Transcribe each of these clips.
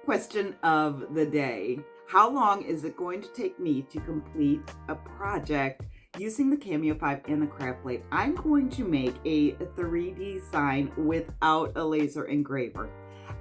Question of the day. How long is it going to take me to complete a project using the Cameo 5 and the Kraft blade? I'm going to make a 3D sign without a laser engraver.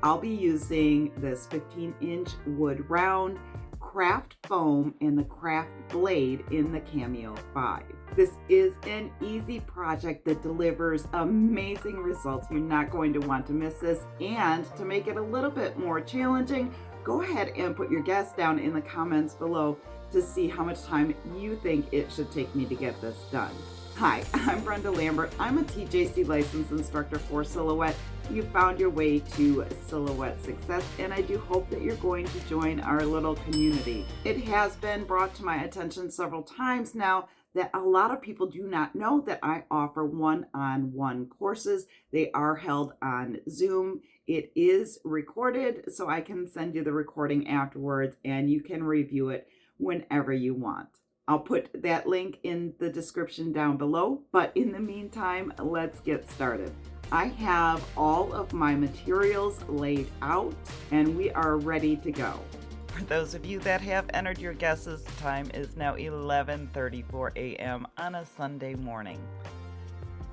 I'll be using this 15-inch wood round, Kraft foam, and the Kraft blade in the Cameo 5. This is an easy project that delivers amazing results. You're not going to want to miss this. And to make it a little bit more challenging, go ahead and put your guess down in the comments below to see how much time you think it should take me to get this done. Hi, I'm Brenda Lambert. I'm a TJC licensed instructor for Silhouette. You found your way to Silhouette success, and I do hope that you're going to join our little community. It has been brought to my attention several times now that a lot of people do not know that I offer one-on-one courses. They are held on Zoom. It is recorded, so I can send you the recording afterwards, and you can review it whenever you want. I'll put that link in the description down below, but in the meantime, let's get started. I have all of my materials laid out, and we are ready to go. For those of you that have entered your guesses, the time is now 11:34 a.m. on a Sunday morning.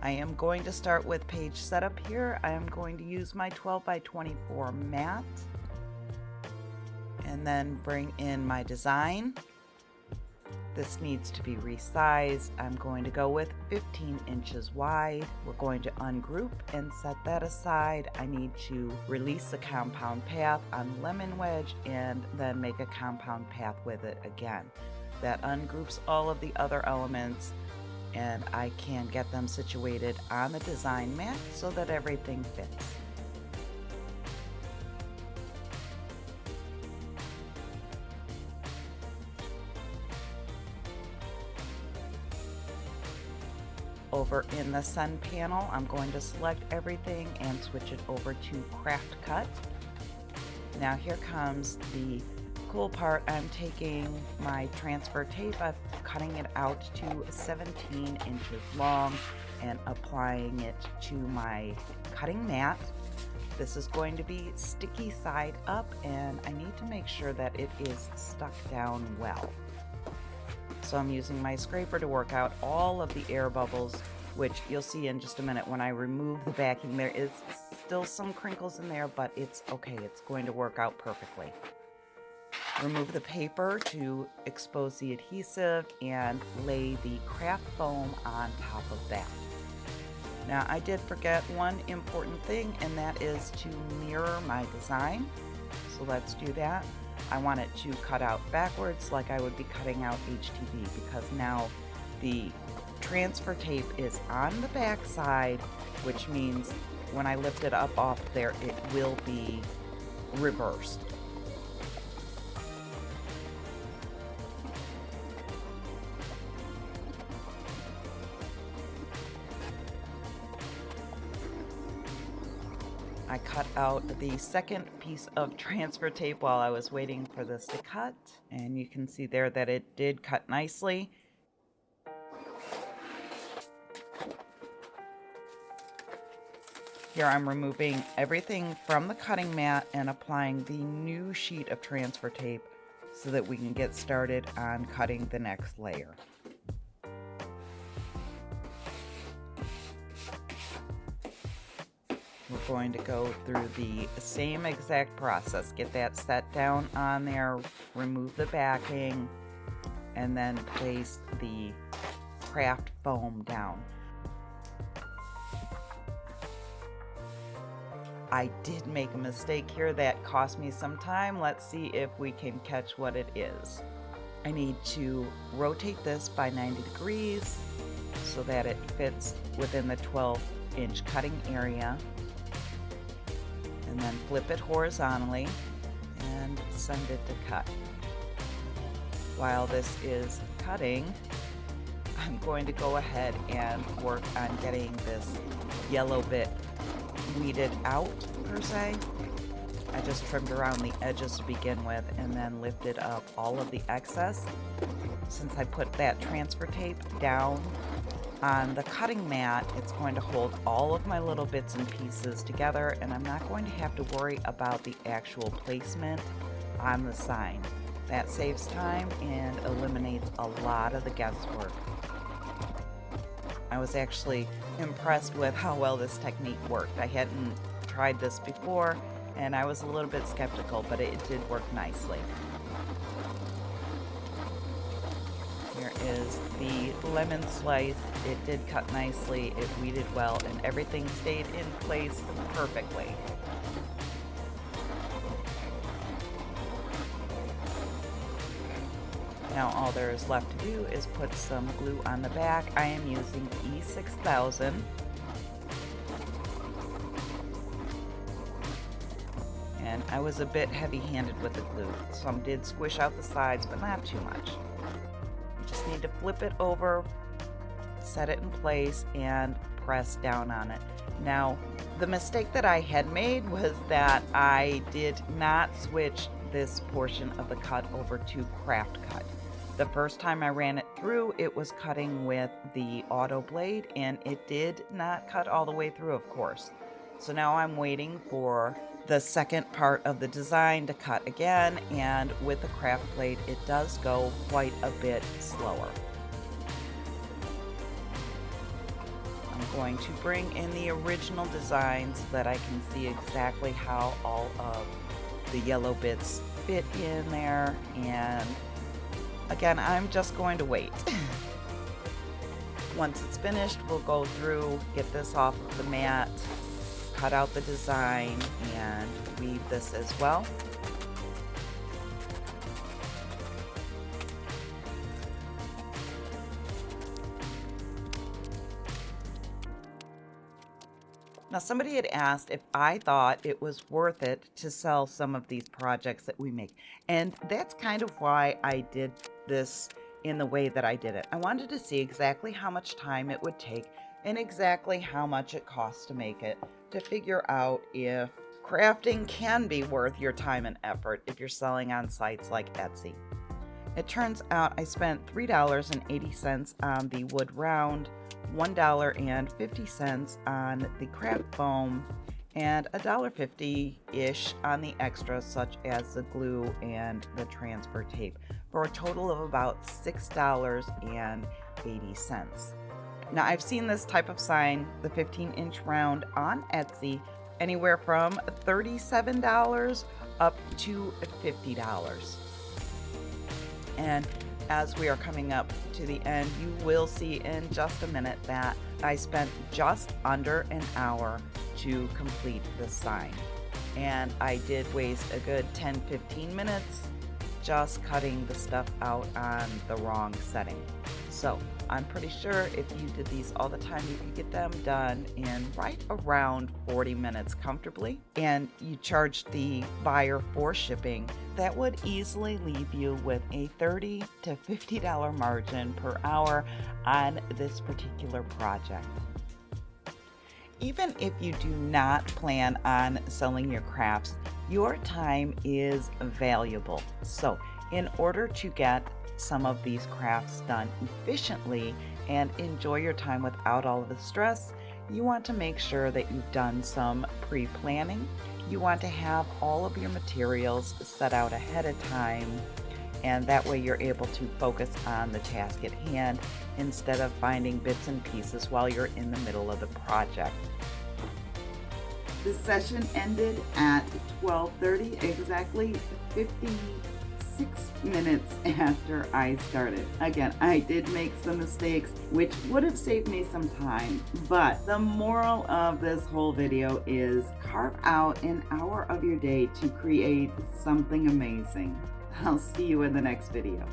I am going to start with page setup here. I am going to use my 12 by 24 mat and then bring in my design. This needs to be resized. I'm going to go with 15 inches wide. We're going to ungroup and set that aside. I need to release the compound path on lemon wedge and then make a compound path with it again. That ungroups all of the other elements, and I can get them situated on the design mat so that everything fits. Over in the sun panel, I'm going to select everything and switch it over to Kraft Cut. Now here comes the cool part. I'm taking my transfer tape, I'm cutting it out to 17 inches long and applying it to my cutting mat. This is going to be sticky side up, and I need to make sure that it is stuck down well. So I'm using my scraper to work out all of the air bubbles, which you'll see in just a minute when I remove the backing. There is still some crinkles in there, but it's okay. It's going to work out perfectly. Remove the paper to expose the adhesive and lay the Kraft foam on top of that. Now, I did forget one important thing, and that is to mirror my design. So let's do that. I want it to cut out backwards like I would be cutting out HTV, because now the transfer tape is on the back side, which means when I lift it up off there, it will be reversed. I cut out the second piece of transfer tape while I was waiting for this to cut, and you can see there that it did cut nicely. Here I'm removing everything from the cutting mat and applying the new sheet of transfer tape so that we can get started on cutting the next layer. We're going to go through the same exact process. Get that set down on there, remove the backing, and then place the Kraft foam down. I did make a mistake here that cost me some time. Let's see if we can catch what it is. I need to rotate this by 90 degrees so that it fits within the 12-inch cutting area. And then flip it horizontally and send it to cut. While this is cutting, I'm going to go ahead and work on getting this yellow bit weeded out, per se. I just trimmed around the edges to begin with and then lifted up all of the excess. Since I put that transfer tape down On the cutting mat, it's going to hold all of my little bits and pieces together, and I'm not going to have to worry about the actual placement on the sign. That saves time and eliminates a lot of the guesswork. I was actually impressed with how well this technique worked. I hadn't tried this before, and I was a little bit skeptical, but it did work nicely. Here is the lemon slice. It did cut nicely, it weeded well, and everything stayed in place perfectly. Now all there is left to do is put some glue on the back. I am using E6000. And I was a bit heavy-handed with the glue. Some did squish out the sides, but not too much. You just need to flip it over, set it in place, and press down on it. Now, the mistake that I had made was that I did not switch this portion of the cut over to Kraft cut. The first time I ran it through, it was cutting with the auto blade, and it did not cut all the way through, of course. So now I'm waiting for the second part of the design to cut again, and with the Kraft blade, it does go quite a bit slower. I'm going to bring in the original design so that I can see exactly how all of the yellow bits fit in there, and again, I'm just going to wait. Once it's finished, we'll go through, get this off of the mat, cut out the design, and weave this as well. Now, somebody had asked if I thought it was worth it to sell some of these projects that we make. And that's kind of why I did this in the way that I did it. I wanted to see exactly how much time it would take and exactly how much it costs to make it, to figure out if crafting can be worth your time and effort if you're selling on sites like Etsy. It turns out I spent $3.80 on the wood round, $1.50 on the Kraft foam, and $1.50-ish on the extras such as the glue and the transfer tape, for a total of about $6.80. Now, I've seen this type of sign, the 15-inch round, on Etsy anywhere from $37 up to $50. And as we are coming up to the end, you will see in just a minute that I spent just under an hour to complete this sign. And I did waste a good 10-15 minutes just cutting the stuff out on the wrong setting. So I'm pretty sure if you did these all the time, you could get them done in right around 40 minutes comfortably, and you charged the buyer for shipping. That would easily leave you with a $30 to $50 margin per hour on this particular project. Even if you do not plan on selling your crafts, your time is valuable. So in order to get some of these crafts done efficiently and enjoy your time without all of the stress, you want to make sure that you've done some pre-planning. You want to have all of your materials set out ahead of time, and that way you're able to focus on the task at hand instead of finding bits and pieces while you're in the middle of the project. The session ended at 12:30, exactly 56 minutes after I started. Again, I did make some mistakes, which would have saved me some time, but the moral of this whole video is carve out an hour of your day to create something amazing. I'll see you in the next video.